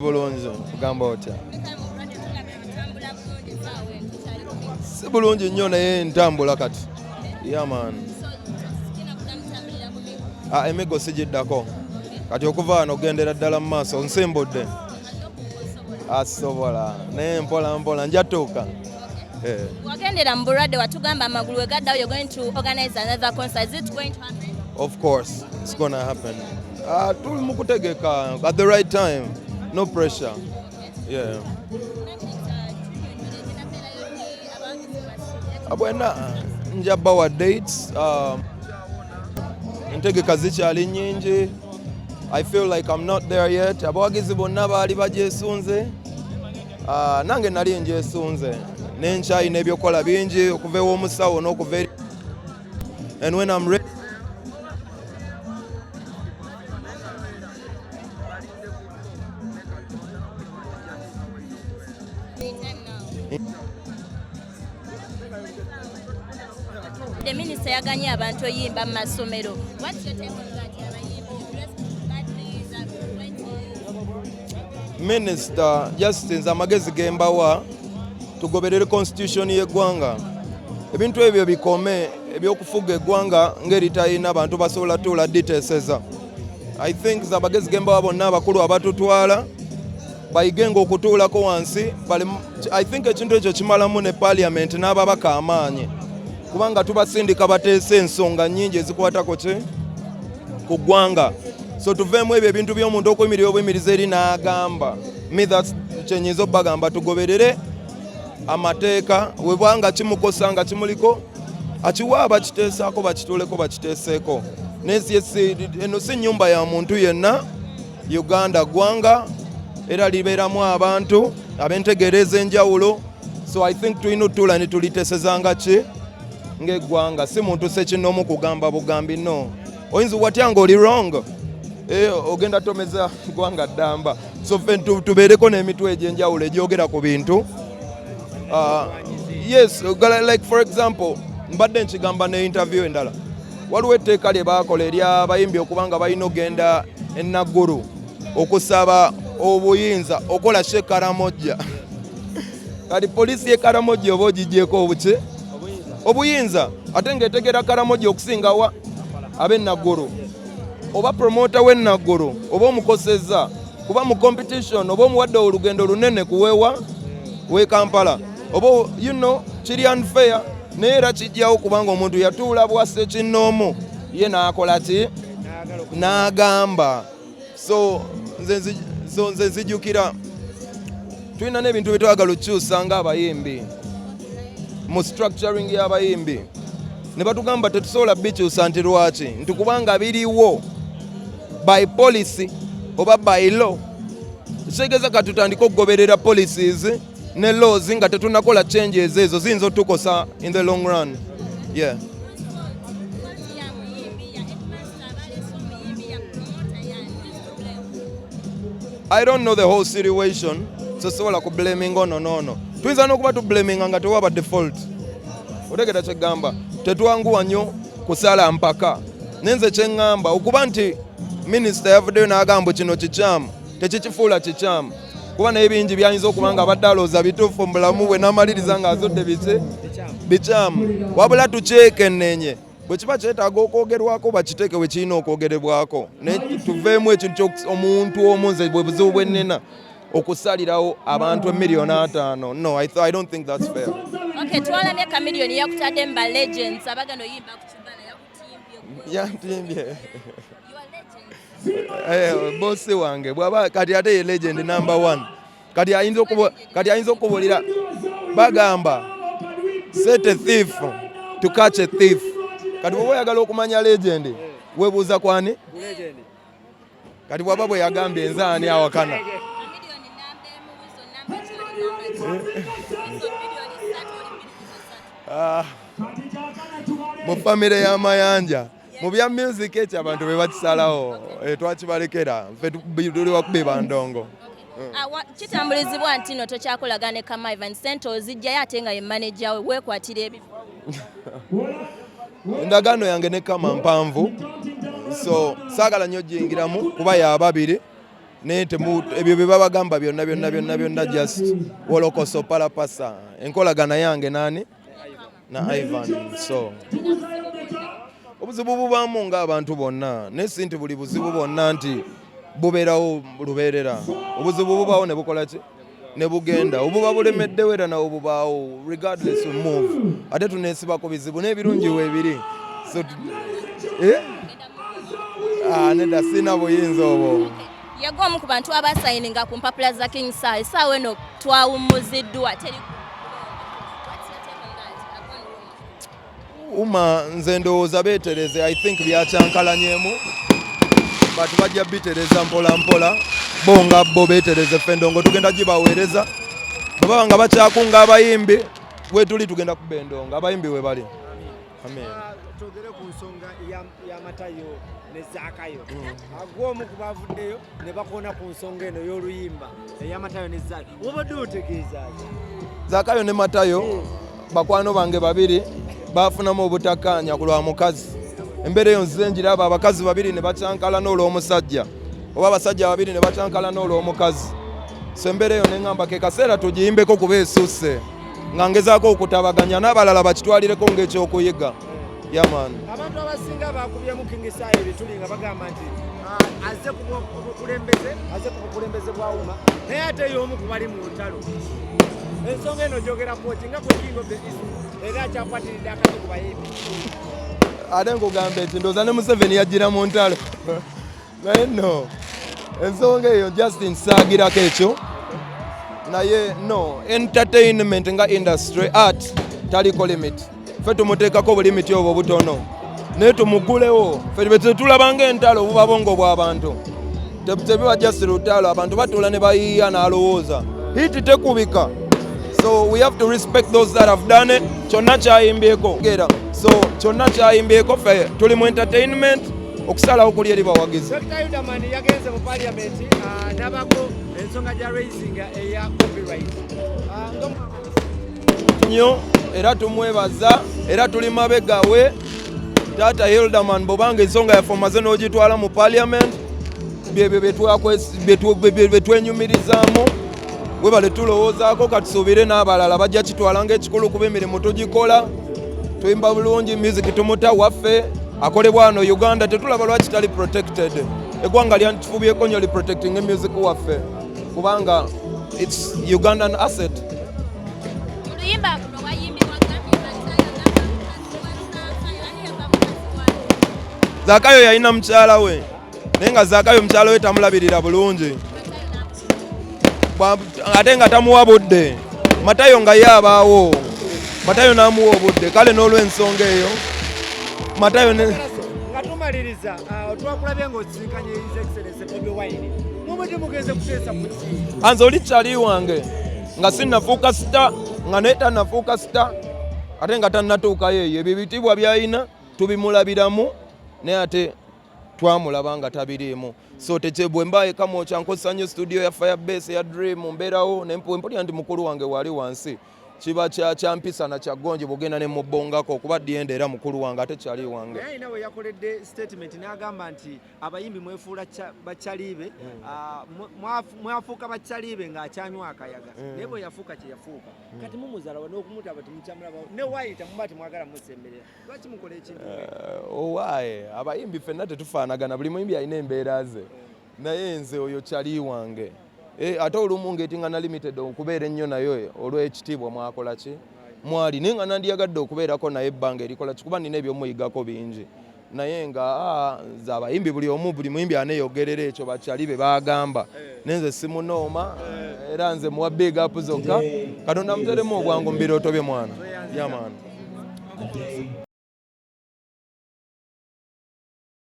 Bulungi kugamba otya. Si bulungi nnyo naye ntambula kati. Yeah man. Emigo sigiddako. Kati okuva wano ogendera ddala mu maaso nsimbudde. Asobola naye mpola mpola njatuuka. Wagendera mu bulwadde watugamba amagulu we gaddawo, you're going to organize another concert. Is it going to happen? Of course, it's going to happen. Tuli mu kutegeka at the right time. No pressure. Yeah. Abwena njaba wa dates. Entegeka zikyali nnyingi. I feel like I'm not there yet. Abawagizi bonna baali bagyesunze. Nange nali njesunze. Nenkyayina ebyokola bingi okuva ew'omusawo n'okuva. And when I'm ready. The minister yaganye abantu oyimba mu masomero. What's your take on that? Minister Justice amagezi gembawa tugoberere constitution y'eggwanga. Ebintu ebyo bikome ebyokufuga eggwanga ngeri tayina abantu basobola tula diteeseza. I think amagezi gembawa bonna abakulu abatutwala bayigenga okutuulako wansi. I think ekintu ekyo kimalamu ne parliament n'ababaka amaanyi. Kubanga tubasindika bateese ensonga nnyingi ezikwatako ku ggwanga. So tuveemu ebyo ebintu by'omuntu okuyimirira obuyimiriza eri n'agamba. Me that's kyenyiza obbagamba tugoberere amateeka webwanga kimukosa nga kimuliko akiwa bakiteesaako bakituuleko bakiteeseeko. Eno si nnyumba ya muntu yenna. Uganda ggwanga era libeeramu abantu ab'entegeereza enjawulo. So I think tulina otuula ne tuliteesezanga ng'eggwanga si muntu sekinoomu kugamba bugambi no. Oyinza watya ng'oli wrong. Ogenda tomeza ggwanga ddamba. So ffe tubeereko n'emitwe egy'enjawulo egyogera ku bintu. Yes, like for example, mbadde nkigamba ne interview endala. Waliwo etteeka lye baakola ery'abayimbi okubanga balina ogenda enaggulu okusaba obuyinza okola she Karamojja. Kati poliisi y'e Karamojja oba ogigyeko obuki? Obuyinza ate ng'etegera Karamojja okusinga wa ab'enaggulu. Oba promoter w'enaggulu oba omukosezza kuba mu competition oba omuwadde olugendo lunene kuwewa we Kampala oba kiri unfair naye era kijjawo kubanga omuntu yatuula bwasse kinnoomu ye n'akola ki n'agamba. So nze nzijukira tulina n'ebintu bye twagala okukyusa ng'abayimbi mu structuring y'abayimbi ne batugamba tetusobola bikyusa nti lwaki nti kubanga biriwo by policy oba by law. Kitegeeza katutandika okugoberera policies ne laws nga tetunakola changes ezo ziyinza otukosa in the long run. Yeah. I don't know the whole situation, so sobola ku blaming ono. Tuyinza n'okuba tu blaming nga tewaba default. Otegera kyegamba tetwanguwa nnyo kusala mpaka. Nenze kyeŋŋamba okuba nti minister yavuddeyo n'agamba kino kikyamu tekikifuula kikyamu. Kuba naye bingi byayinza okuba nga abadde alowooza bituufu mu bulamu bwe n'amaliriza ng'azudde bikyamu. Wabula tukyekenneenye bwe kiba kyetaaga okwogerwako bakiteeke we kirina okwogerebwako. Tuveemu ekintu omuntu omu nze bwe buzibu bwe nnina okusalirawo abantu 5,000,000. No, I don't think that's fair. Okay, twalamye kamiliyoni yakutadde mba legends abagano yimba ku kibala yakutimbye. Bosi wange bwaba kati ate ye legend number 1. Kati ayinza okubuulira bagamba set a thief to catch a thief. Kati bw'oba oyagala okumanya legend weebuuza kwani? Kati bw'aba bwe yagambye nze ani awakana? Mu famire y'amayanja mu bya music ekyo abantu be bakisalawo twakibalekera ffe tuli wakuba bandongo. Kitambulizibwa nti no tokyakolagana ne Kama Ivan Sente ozijjayo ate nga ye manager we weekwatira ebifo. Endagaano yange ne Kama mpanvu, so saagala nnyo giyingiramu kuba ya babiri. nete ebyo bye babagamba byonna just wolokoso palapasa enkolagana yange nani na Ivan. So obuzibu bubaamu ng'abantu bonna naye si nti buli buzibu bwonna nti bubeerawo lubeerera. Obuzibu bubaawo ne bukola ki ne bugenda, obuba bulemeddewo era nawo bubaawo, regardless we move. Ate tuneesiba ku bizibu n'ebirungi weebiri. So nedda sina buyinza obwo. Yagwa omu ku bantu abasayininga ku mpapula za King Sir. Essaawa eno twawummuziddwa. Nze ndowooza beetereze, I think byakyankalanyemu, but bajja bitereza mpola mpola, bo nga bo beetereze, ffe endongo tugenda gibaweereza. Bwe baba nga bakyakunga abayimbi, we tuli tugenda kuba endongo, abayimbi we bali. Amen. Tugere ku nsonga ya Matayo ne Zaakayo. Agw'omu ku bavuddeyo ne bakoona ku nsonga eno y'oluyimba eya Matayo ne Zaakayo. Obadde otegeeza Zaakayo ne Matayo bakwano bange babiri bafunamu obutakkaanya ku lwa mukazi. Embeera eyo nzize ngiraba, abakazi babiri ne bakyankalana olw'omusajja, oba abasajja babiri ne bakyankalana olw'omukazi. So embeera eyo ne ŋŋamba ke kaseera tugiyimbeko kuba esusse, nga ngezaako okutabaganya n'abalala bakitwalireko ng'ekyokuyiga. Yaman. Abantu abasinga bakubyemu King Sir ebituli nga bagamba nti azze ku bukulembeze bwa Uma, naye ate y'omu ku bali mu ntalo. Ensonga eno gyogera kwoti nga ku King of the East era akyakwatiridde akati ku bayimbi. Ate nkugamba eti ndowooza ne Museveni yajjira mu ntalo. Naye no, ensonga eyo just nsaagirako ekyo. Naye no, entertainment nga industry, art taliko limit. Ffe tumuteekako bulimiti obwo butono, naye tumugulewo. Ffe tetulabanga entalo buba bongo bw'abantu, tebiba just lutalo, abantu batuula ne bayiiya n'alowooza hiti tekubika. So we have to respect those that have done it. Kyonna kyayimbyeko, so kyonna kyayimbyeko, ffe tuli mu entertainment, okusalawo kuli eri bawagizi. Dr Hilderman yagenze mu parliament n'abako ensonga gya raising eya copyright. Nnyo era tumwebaza era tuli mabega we Dr Hilderman, bobanga ensonga yaffe omaze n'ogitwala mu parliament, betwenyumirizaamu, webale tulowoozaako, katusuubire n'abalala bajja kitwala ng'ekikulu kuba emirimu tugikola, tuyimba bulungi, music tumuta waffe akolebwa wano Uganda, tetulaba lwaki tali protected. Eggwanga lyatufubyeko nnyo li protecting music waffe kubanga it's Ugandan asset. Zaakayo yalina mukyala we, naye nga Zaakayo mukyala we tamulabirira bulungi, ate nga tamuwa budde. Matayo nga ye abaawo, Matayo n'amuwa obudde, kale n'olw'ensonga eyo Matayo ne nga tumaliriza twakulabye ng'osisinkanye His Excellency Bobi Wine, mubadde mugenze kuteesa ku ki? Anze oli kyali wange nga sinnafuuka sita, nga naye tannafuuka sita, ate nga tannatuukayo eyo. Ebyo bitibwa by'alina tubimulabiramu, naye ate twamulaba nga tabiriimu. So bwe mbaye kamokya nkozesa nnyo studio ya Firebase ya Dream, mbeerawo mpulira nti mukulu wange wali wansi, kiba kyampisa na kyaggonje bugenda ne mubongako okuba dyenda era mukulu wange ate kyali wange. Naye nawe yakoledde statement n'agamba nti abayimbi mwefuula bakyalibe, mwafuuka bakyalibe ng'akyanywa akayaga, naye bwe yafuuka kye yafuuka. Kati mumuzalawa n'okumutaba temukyamulaba, ne waayita muba temwagala musemberera, lwaki mukola ekintu? Owaaye abayimbi ffenna tetufaanagana, buli muyimbi alina embeera ze, naye nze oyo kyali wange. Ate olumu ng'etingana limited okubeera ennyo nayo olw'ekitiibwa mwakola ki mwali, naye nga nandiyagadde okubeerako naye ebbanga erikola kikuba nina ebyomuyigako bingi, naye nga nze abayimbi buli muyimbi aneeyogerera ekyo bakyali be bagamba, naye nze simunooma era nze muwa big up zokka. Katonda muteremu obwangu mu birooto bye mwana. Yamaani.